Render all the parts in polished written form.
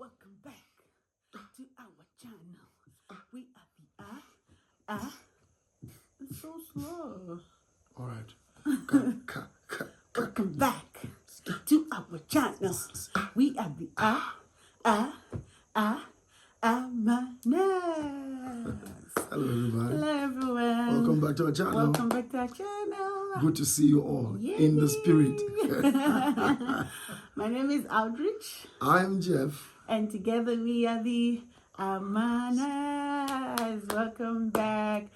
Welcome back to our channel. We are the It's so slow. All right. Welcome back to our channel. We are the Hello, everybody. Hello, everyone. Welcome back to our channel. Welcome back to our channel. Good to see you all in the spirit. My name is Aldrich. I'm Jeff. And together we are the Amanas. Welcome back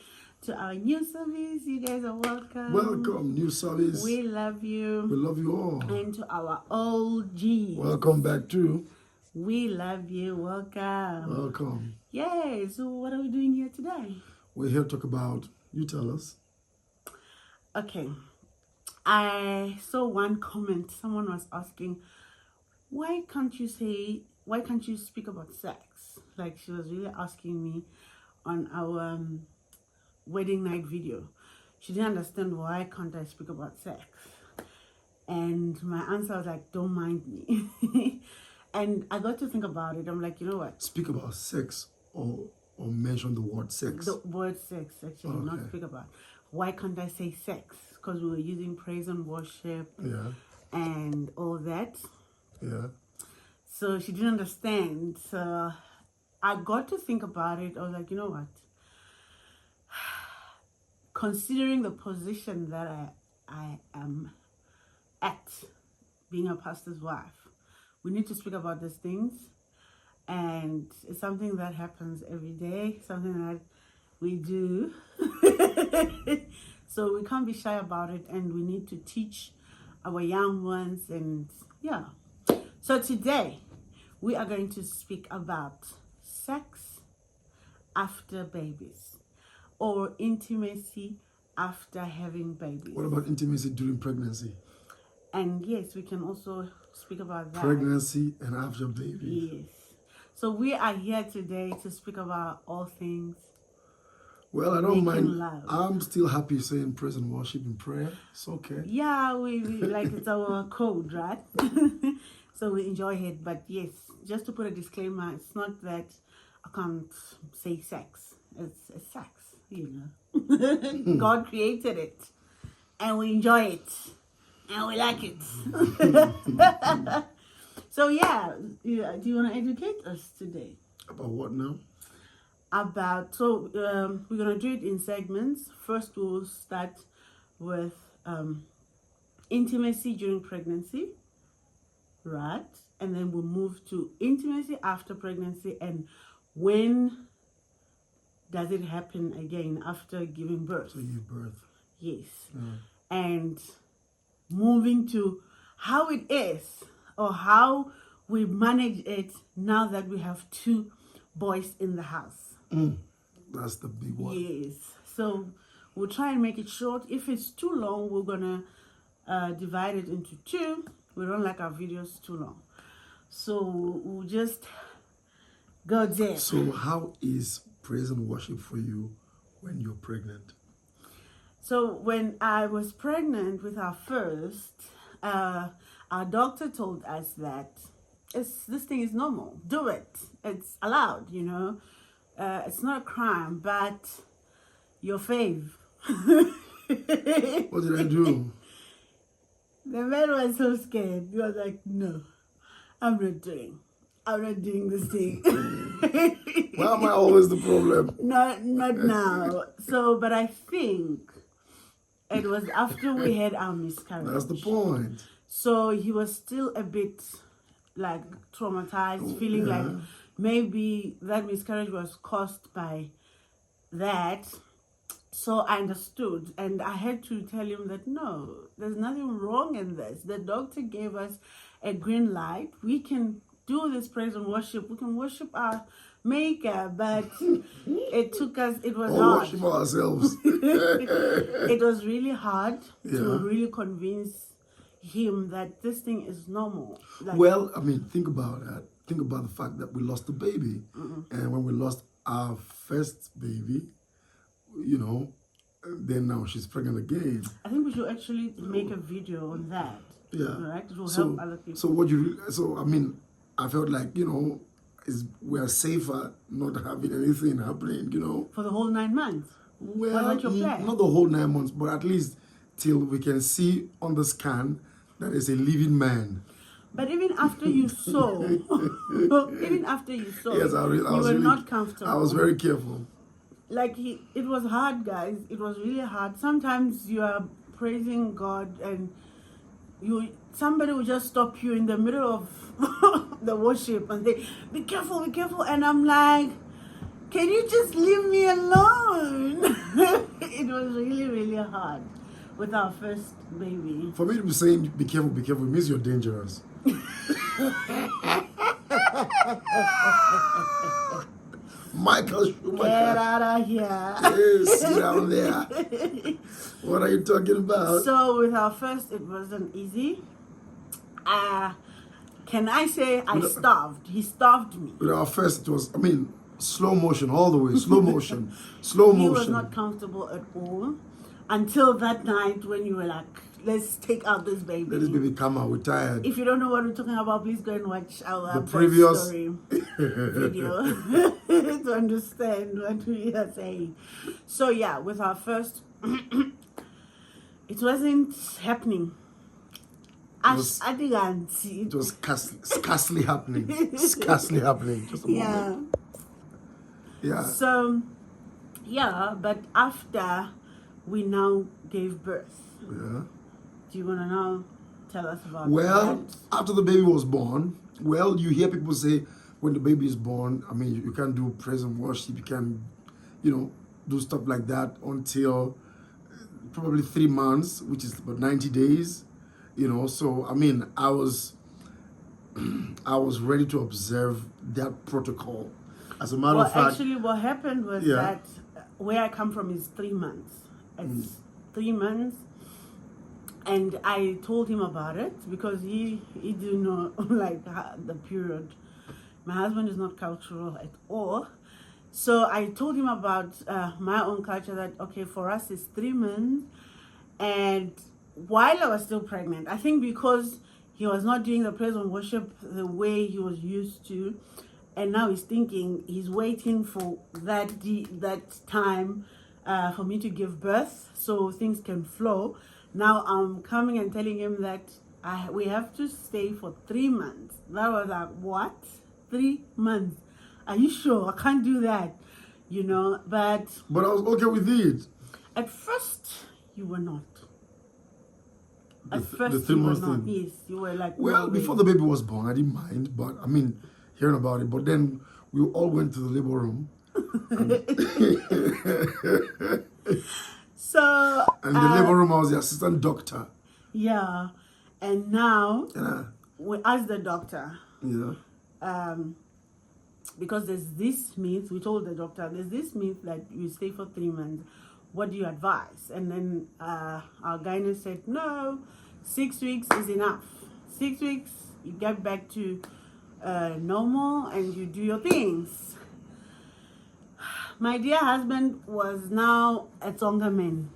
to our new service. You guys are welcome. Welcome, new service. We love you. We love you all. And to our OGs. Welcome back too. We love you. Welcome. Welcome. Yay. So what are we doing here today? We're here to talk about, you tell us. Okay. I saw one comment. Someone was asking, why can't you speak about sex? Like, she was really asking me on our wedding night video. She didn't understand why can't I speak about sex. And my answer was like, don't mind me. And I got to think about it. I'm like, you know what? Speak about sex or mention the word sex. The word sex, actually, Okay. not speak about. Why can't I say sex? Because we were using praise and worship and all that. Yeah. So she didn't understand. So I got to think about it. I was like, you know what? Considering the position that I am at, being a pastor's wife, we need to speak about these things. And it's something that happens every day, something that we do. So we can't be shy about it, and we need to teach our young ones. And yeah. So today, we are going to speak about sex after babies, or intimacy after having babies. What about intimacy during pregnancy? And yes, we can also speak about that. Pregnancy and after baby. Yes. So we are here today to speak about all things. Well, I don't mind. Love. I'm still happy saying praise and worship and prayer. It's okay. Yeah, we like, it's our code, right? So we enjoy it. But yes, just to put a disclaimer, it's not that I can't say sex. It's sex, you know. God created it, and we enjoy it, and we like it. So yeah, do you want to educate us today? About what now? We're going to do it in segments. First, we'll start with intimacy during pregnancy, right? And then we'll move to intimacy after pregnancy, and when does it happen again after giving birth? So you birth. Yes. And moving to how it is, or how we manage it now that we have two boys in the house. That's the big one. Yes. So we'll try and make it short. If it's too long, we're gonna divide it into two. We don't like our videos too long, so we'll just go there. So how is praise and worship for you when you're pregnant? So when I was pregnant with our first, our doctor told us that this thing is normal. Do it. It's allowed, you know. It's not a crime, but your fave. What did I do? The man was so scared. He was like, no, I'm not doing this thing. Why am I always the problem? Not now. So, but I think it was after we had our miscarriage. That's the point. So he was still a bit like traumatized, feeling like maybe that miscarriage was caused by that. So I understood, and I had to tell him that no, there's nothing wrong in this. The doctor gave us a green light. We can do this praise and worship. We can worship our maker, but it took us, it was hard. Worship ourselves. It was really hard to Yeah. really convince him that this thing is normal. Like, Well, I mean, think about that. Think about the fact that we lost a baby. And when we lost our first baby, you know, then now she's pregnant again. I think we should actually make a video on that. Yeah. Right? It will So, help other people. so I mean, I felt like, you know, we are safer not having anything happening, you know. For the whole 9 months. Well, Was that your plan? not the whole 9 months, but at least till we can see on the scan that is a living man. But even after you saw, even after you saw, Yes, I you was were really, not comfortable. I was very careful. Like it was hard, guys. It was really hard. Sometimes you are praising God and somebody will just stop you in the middle of the worship and say, be careful, and I'm like, can you just leave me alone? It was really, really hard with our first baby. For me to be saying be careful, it means you're dangerous. Michael Schumacher. Get out of here. Yes, sit down there. What are you talking about? So with our first, it wasn't easy. Can I say I starved? He starved me. With our first, it was, slow motion all the way. Slow motion. Slow motion. He was not comfortable at all until that night when you were like, let's take out this baby. Let this baby come out. We're tired. If you don't know what we're talking about, please go and watch our previous story video to understand what we are saying. So yeah, with our first, it wasn't happening. It was scarcely happening. Scarcely happening. Just a moment. Yeah. So, yeah, but after we now gave birth. Yeah. Do you want to now tell us about Well, that? after the baby was born, you hear people say when the baby is born, you can't do praise and worship, you can, do stuff like that until probably 3 months, which is about 90 days, So, I was ready to observe that protocol. As a matter of fact, actually, what happened was that where I come from is 3 months. It's 3 months. And I told him about it because he didn't know the period. My husband is not cultural at all. So I told him about my own culture that, okay, for us it's 3 months. And while I was still pregnant, I think because he was not doing the praise and worship the way he was used to, and now he's thinking he's waiting for that time for me to give birth so things can flow. Now I'm coming and telling him that we have to stay for 3 months. That was like, what? 3 months? Are you sure? I can't do that, But I was okay with it. At first, you were not. The 3 months thing. Yes, you were like. Well, before the baby was born, I didn't mind, but hearing about it. But then we all went to the labor room. So. And in the labor room, I was the assistant doctor. Yeah, and now we asked the doctor. Yeah. Because there's this myth, we told the doctor, there's this myth that you stay for 3 months. What do you advise? And then our gynae said, no, 6 weeks is enough. 6 weeks, you get back to normal and you do your things. My dear husband was now a Tonga man.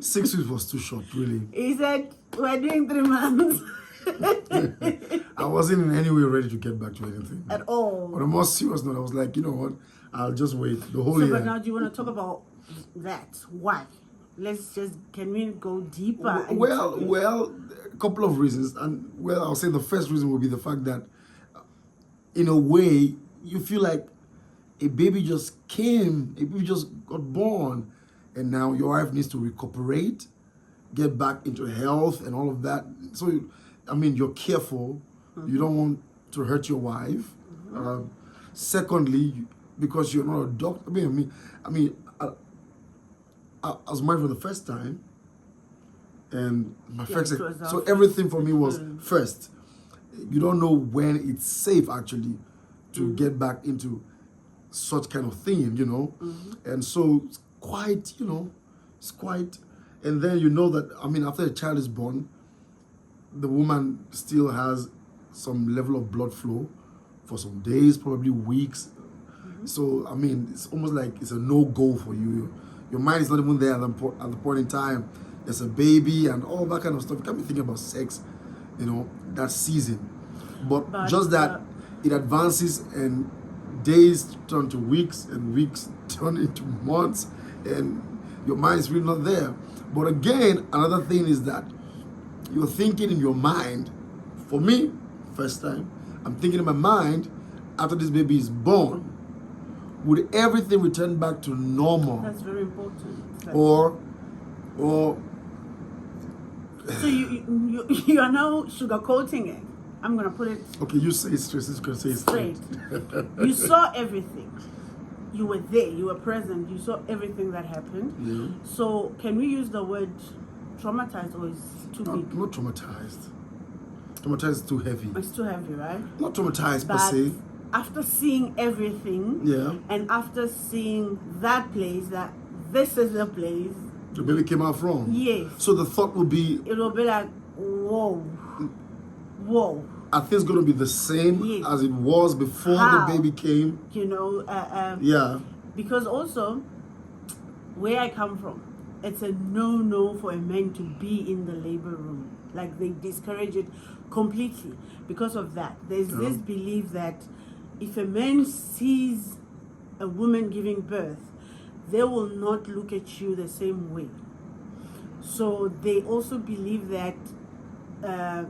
6 weeks was too short, really. He said, we're doing 3 months. I wasn't in any way ready to get back to anything. At all. On a more serious note, I was like, you know what? I'll just wait the whole year. But now do you want to talk about that? Why? Can we go deeper? Well, a couple of reasons. And I'll say the first reason will be the fact that in a way, you feel like a baby just came, a baby just got born, and now your wife needs to recuperate, get back into health and all of that. So, you're careful. You don't want to hurt your wife. Secondly, because you're not a doctor. I was married for the first time, and my first. So everything for me was first. You don't know when it's safe actually to get back into such kind of thing, and so it's quite, it's quite. And then that after a child is born, the woman still has some level of blood flow for some days, probably weeks. So, it's almost like it's a no-go for you. Your mind is not even there at the point in time. There's a baby and all that kind of stuff. You can't be thinking about sex, that season. But just that it advances, and days turn to weeks, and weeks turn into months, and your mind is really not there. But again, another thing is that you're thinking in your mind. For me, first time, I'm thinking in my mind, after this baby is born, would everything return back to normal? That's very important. Or so you are now sugarcoating it. I'm gonna put it. Okay, you say it straight. You can say it straight. You saw everything. You were there. You were present. You saw everything that happened. Yeah. So can we use the word traumatized, or is it too big? Not traumatized. Traumatized is too heavy. It's too heavy, right? Not traumatized per But se. after seeing everything, Yeah. and after seeing that place, that this is the place, The baby came out from. yes. So the thought will be, It will be like, whoa, whoa. are things going to be the same Yes. as it was before How? the baby came? You know, Yeah. because also where I come from, it's a no for a man to be in the labor room. Like, they discourage it completely because of that. There's this belief that if a man sees a woman giving birth, they will not look at you the same way. So they also believe that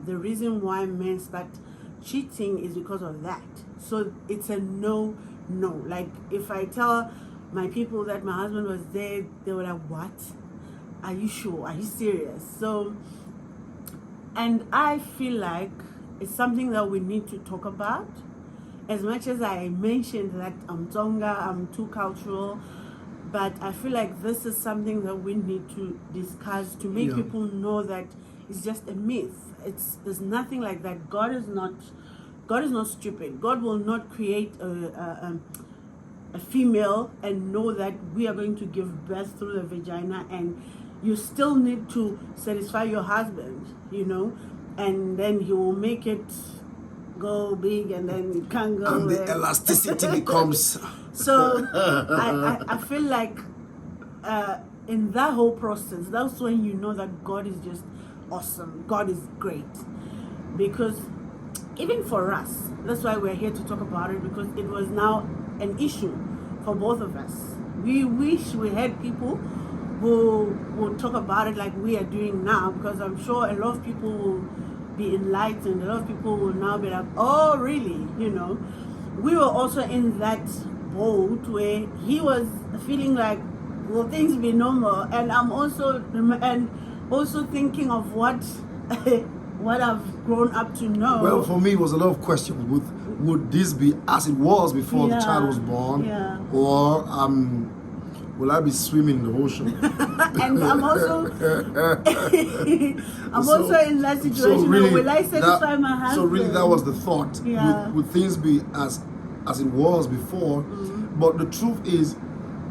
the reason why men start cheating is because of that. So it's a no. Like, if I tell my people that my husband was there, they were like, what? Are you sure? Are you serious? So, and I feel like it's something that we need to talk about. As much as I mentioned that I'm Tonga, I'm too cultural, but I feel like this is something that we need to discuss to make people know that it's just a myth. There's nothing like that. God is not stupid. God will not create a female and know that we are going to give birth through the vagina, and you still need to satisfy your husband, and then he will make it go big, and then it can't go. And the elasticity becomes. So I feel like in that whole process, that's when you know that God is just awesome. God is great. Because even for us, that's why we're here to talk about it, because it was now an issue for both of us. We wish we had people who will talk about it like we are doing now, because I'm sure a lot of people will be enlightened. A lot of people will now be like, oh, really? We were also in that boat where he was feeling like, will things be normal? And I'm also thinking of what what I've grown up to know. Well, for me, it was a lot of questions. Would this be as it was before the child was born? Yeah. Or will I be swimming in the ocean? And I'm also also in that situation. So really, will I satisfy my husband? So really, that was the thought. Yeah. Would things be as it was before? Mm-hmm. But the truth is,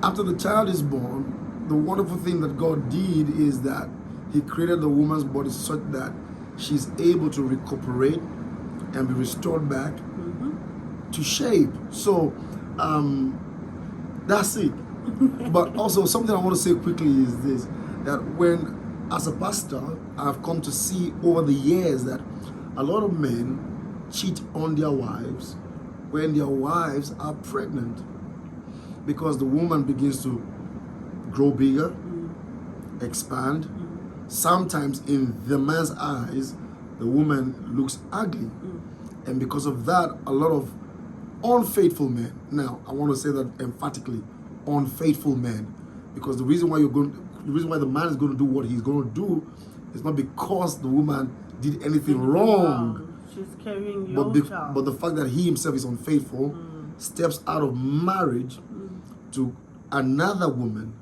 after the child is born, the wonderful thing that God did is that He created the woman's body such that she's able to recuperate and be restored back to shape. So that's it. But also, something I want to say quickly is this, that when, as a pastor, I've come to see over the years that a lot of men cheat on their wives when their wives are pregnant, because the woman begins to grow bigger, expand. Sometimes in the man's eyes, the woman looks ugly. And because of that, a lot of unfaithful men, now I want to say that emphatically, unfaithful men, because the reason why the man is going to do what he's going to do is not because the woman did anything wrong. She's carrying your child. But the fact that he himself is unfaithful, steps out of marriage to another woman.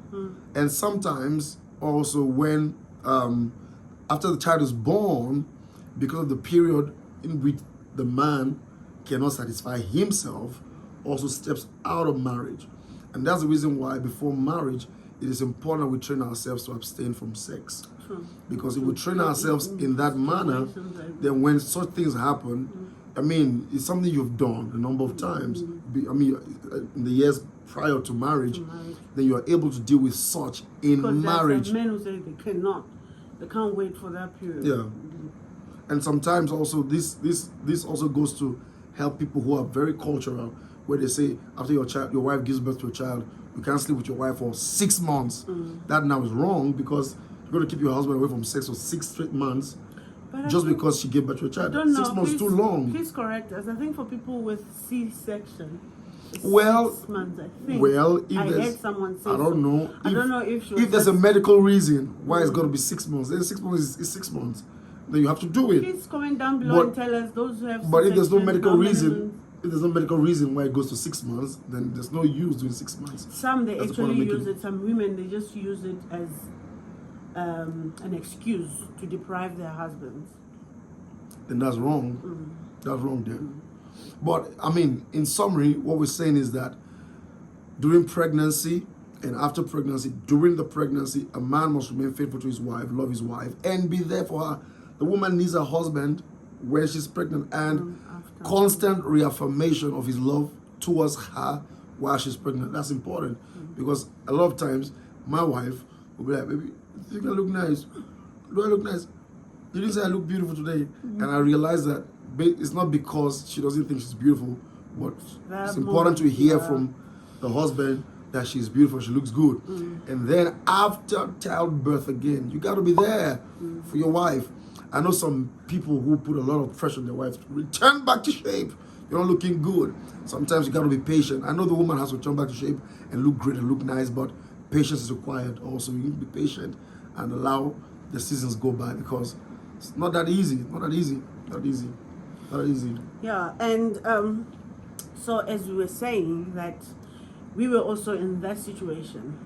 And sometimes also when after the child is born, because of the period in which the man cannot satisfy himself, also steps out of marriage. And that's the reason why before marriage, it is important that we train ourselves to abstain from sex. True. Because if we train ourselves in that manner, then when such things happen, I mean, it's something you've done a number of times. I mean, in the years prior to marriage, then you are able to deal with such in marriage. Because men who say they can't wait for that period. Yeah. And sometimes also this also goes to help people who are very cultural, where they say after your wife gives birth to a child, you can't sleep with your wife for 6 months. That now is wrong, because you're going to keep your husband away from sex for 6 straight months just because she gave birth to a child. 6 months is too long. Please correct us. I think for people with C-section, well, 6 months, I think. Well, if I there's, heard someone say I don't know. I don't know if she was if there's a medical reason why it's got to be 6 months, then 6 months is 6 months. Then you have to do it. Please comment down below and tell us those who have. But if there's no medical reason, why it goes to 6 months, then there's no use doing 6 months. Some they actually use it. Some women, they just use it as an excuse to deprive their husbands. Then that's wrong. That's wrong there. But I mean, in summary, what we're saying is that during pregnancy and after pregnancy, during the pregnancy, a man must remain faithful to his wife, love his wife, and be there for her. The woman needs her husband when she's pregnant, and constant reaffirmation of his love towards her while she's pregnant. That's important, because a lot of times my wife will be like, baby, you can look nice. Do I look nice? You didn't say I look beautiful today. And I realize that it's not because she doesn't think she's beautiful, but it's important to hear from the husband that she's beautiful, she looks good. And then after childbirth again, you got to be there for your wife. I know some people who put a lot of pressure on their wife to return back to shape. You're not looking good. Sometimes you got to be patient. I know the woman has to return back to shape and look great and look nice, but patience is required also. You need to be patient and allow the seasons go by, because it's not that easy. Not easy. Yeah, and so as we were saying, that we were also in that situation.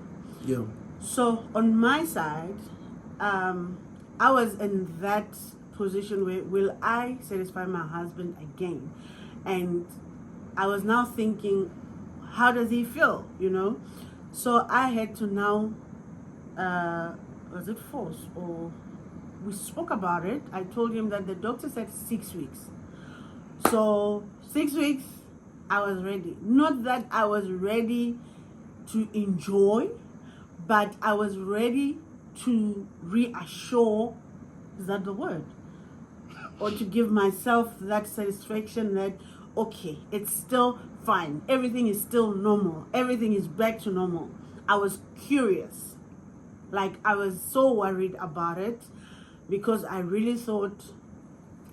Yeah. So on my side, I was in that position where, will I satisfy my husband again? And I was now thinking, how does he feel, you know? So I had to now, was it force, or we spoke about it. I told him that the doctor said 6 weeks. So 6 weeks, I was ready. Not that I was ready to enjoy, but I was ready to reassure, is that the word? Or to give myself that satisfaction that, okay, it's still fine. Everything is still normal. Everything is back to normal. I was curious. Like, I was so worried about it, because I really thought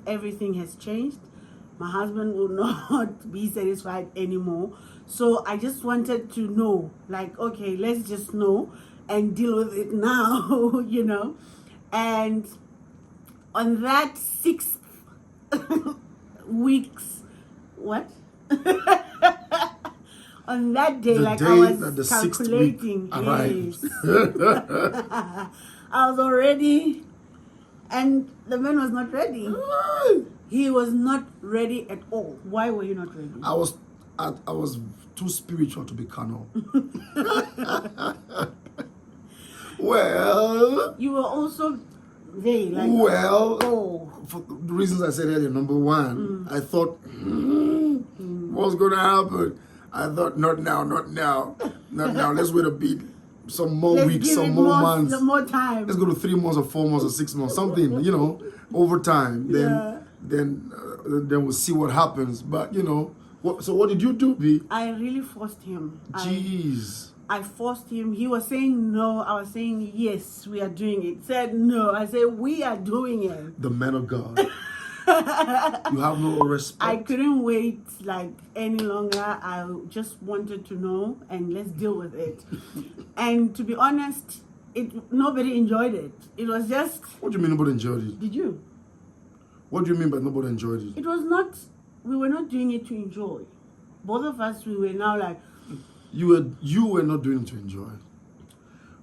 everything has changed. My husband will not be satisfied anymore. So I just wanted to know, like, okay, let's just know and deal with it now, you know. And on that 6 weeks, what? On that day, like, I was calculating. Yes. I was already, and the man was not ready. He was not ready at all. Why were you not ready? I was too spiritual to be carnal. Well, you were also there, like, for the reasons I said earlier. Number one, I thought, what's going to happen? I thought, not now. Let's wait a bit, some more weeks, some more months, some more time. Let's go to 3 months or 4 months or 6 months, something, you know, over time. Then we'll see what happens. But you know, so what did you do, B? I really forced him. Jeez. I forced him. He was saying no. I was saying yes, we are doing it. He said no. I said we are doing it. The man of God. You have no respect. I couldn't wait like any longer. I just wanted to know, and let's deal with it. And to be honest, nobody enjoyed it. It was just. What do you mean nobody enjoyed it? Did you? What do you mean by nobody enjoyed it? It was not. We were not doing it to enjoy. Both of us, we were now like. You were not doing it to enjoy.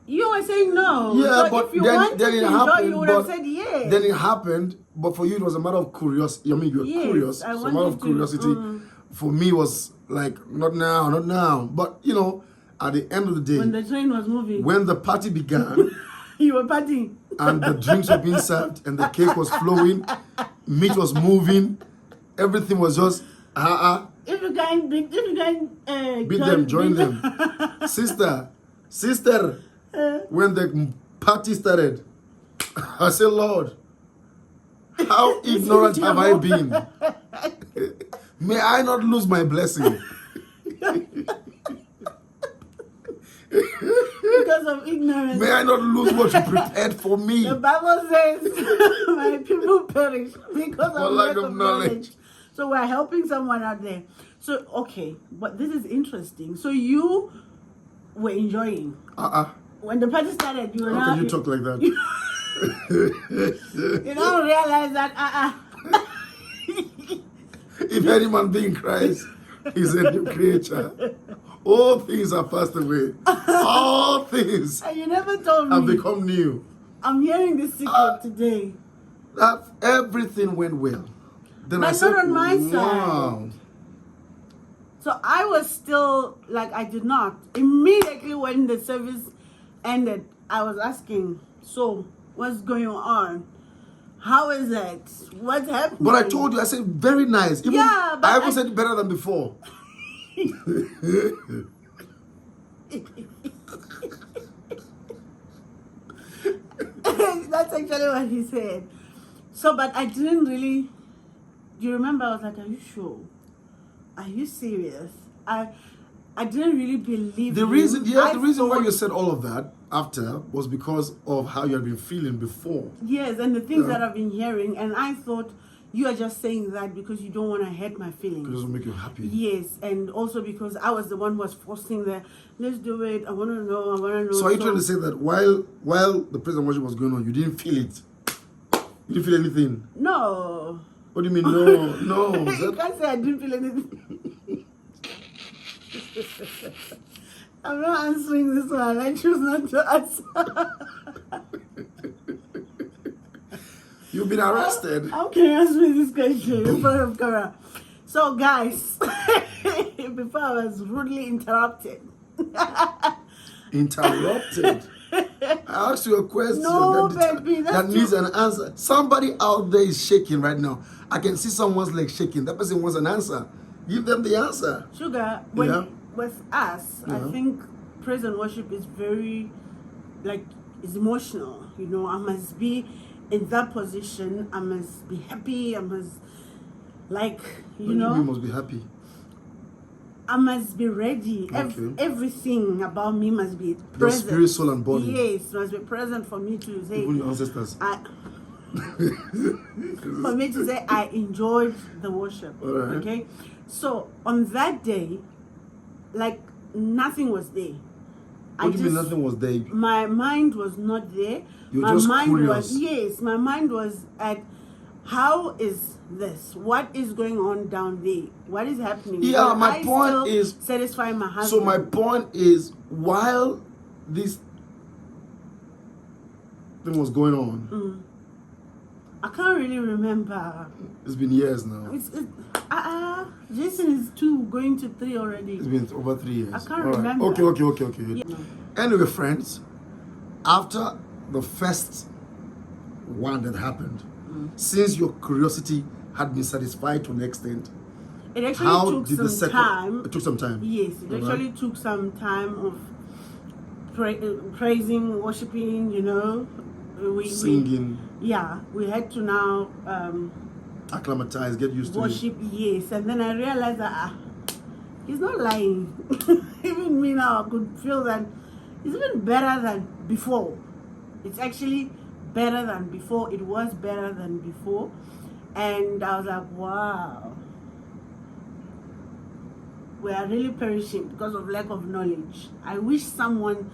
You were saying no. Yeah, so but if you then wanted it to enjoy, happened. you would have said yes. Then it happened, but for you it was a matter of curiosity. I mean, you were curious. So a matter of curiosity. For me was like, not now. But you know, at the end of the day, when the train was moving, when the party began, you were partying, and the drinks were being served, and the cake was flowing, meat was moving, everything was just If you can beat them, join them, sister. When the party started, I said, Lord, how ignorant have I been? May I not lose my blessing. Because of ignorance. May I not lose what you prepared for me. The Bible says, my people perish because of lack of knowledge. So we're helping someone out there. So, okay, but this is interesting. So you were enjoying. When the party started, you were How can you talk like that? You don't realize that, If any man be in Christ, he's a new creature. All things are passed away. All things And you never told me. have become new. I'm hearing this secret today. That everything went well. Then But I said, not on my side. wow. So I was still like, I did not. Immediately when the service ended, I was asking, so what's going on? How is it? What's happening? But I told you, I said, very nice. Even, Yeah, but I even said it better than before. That's actually what he said. So, but I didn't really. Do you remember? I was like, "Are you sure? Are you serious?" I didn't really believe. The you. reason, I the reason why thought- you said all of that after was because of how you had been feeling before. Yes, and the things Yeah. that I've been hearing, and I thought you are just saying that because you don't want to hurt my feelings. It doesn't make you happy. Yes, and also because I was the one who was forcing the, let's do it. I want to know. So are you trying to say that while the praise and worship was going on, you didn't feel it? You didn't feel anything? No. What do you mean, no? No. You can't say I didn't feel anything. I'm not answering this one. I choose not to answer. You've been arrested. How can you ask me this question in front of camera? So, guys, before I was rudely interrupted. Interrupted. I asked you a question No, baby, that that's needs an answer. Somebody out there is shaking right now. I can see someone's leg shaking. That person wants an answer. Give them the answer. Sugar, when Yeah. with us, I Yeah. think praise and worship is very, like, it's emotional. You know, I must be in that position. I must be happy. I must, like, you know. You must be happy. I must be ready. Okay. Everything about me must be Your present. spirit, soul, and body. Yes, must be present for me to say. Even your ancestors. For me to say I enjoyed the worship. All right. Okay, so on that day, like nothing was there. What do you mean nothing was there? My mind was not there. You're My just mind curious. was my mind was at how is this? What is going on down there? What is happening? Yeah, Will my I point still is- satisfy my husband. So my point is, while this thing was going on, I can't really remember. it's been years now. Jason is 2, going to 3 already. It's been over 3 years. I can't All right. remember. Okay. Yeah. Anyway, friends, after the first one that happened, since your curiosity had been satisfied to an extent, It actually how took did some the second? time. It took some time. Yes, it All actually right. took some time of praising, worshiping, you know. Singing, We had to now acclimatize, get used worship, yes. And then I realized that he's not lying. Even me now, I could feel that it's even better than before. It's actually better than before. It was better than before. And I was like, wow. We are really perishing because of lack of knowledge. I wish someone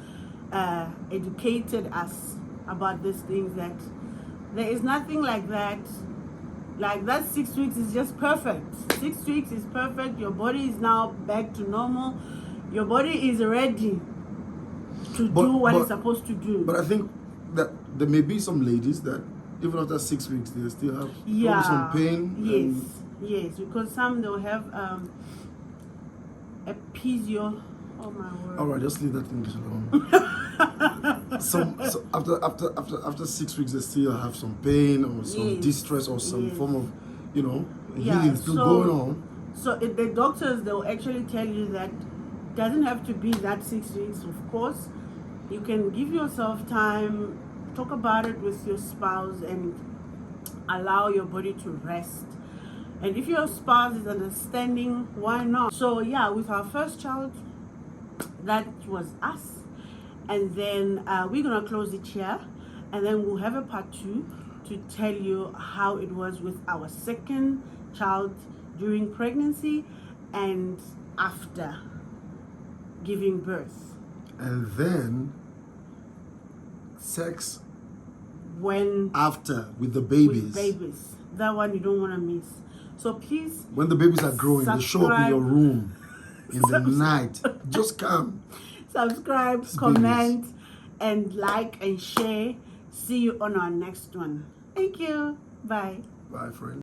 educated us about these things, that there is nothing like that. Like that 6 weeks is just perfect. 6 weeks is perfect. Your body is now back to normal. Your body is ready to do what it's supposed to do. But I think that there may be some ladies that even after 6 weeks they still have probably some pain. Yes, because some they'll have episio. Oh my word. All right, just leave that English alone. so after 6 weeks they still have some pain or some distress or some form of, healing still going on. So the doctors, they'll actually tell you that doesn't have to be that 6 weeks. Of course, you can give yourself time, talk about it with your spouse, and allow your body to rest. And if your spouse is understanding, why not? So yeah, with our first child, that was us. And then we're gonna close it here, and then we'll have a part 2 to tell you how it was with our second child during pregnancy and after giving birth. And then sex when after with the babies. With babies. That one you don't want to miss. So please, when the babies are growing, they show up in your room in the night. Just come. Subscribe, comment, and like and share. See you on our next one. Thank you. Bye. Bye, friends.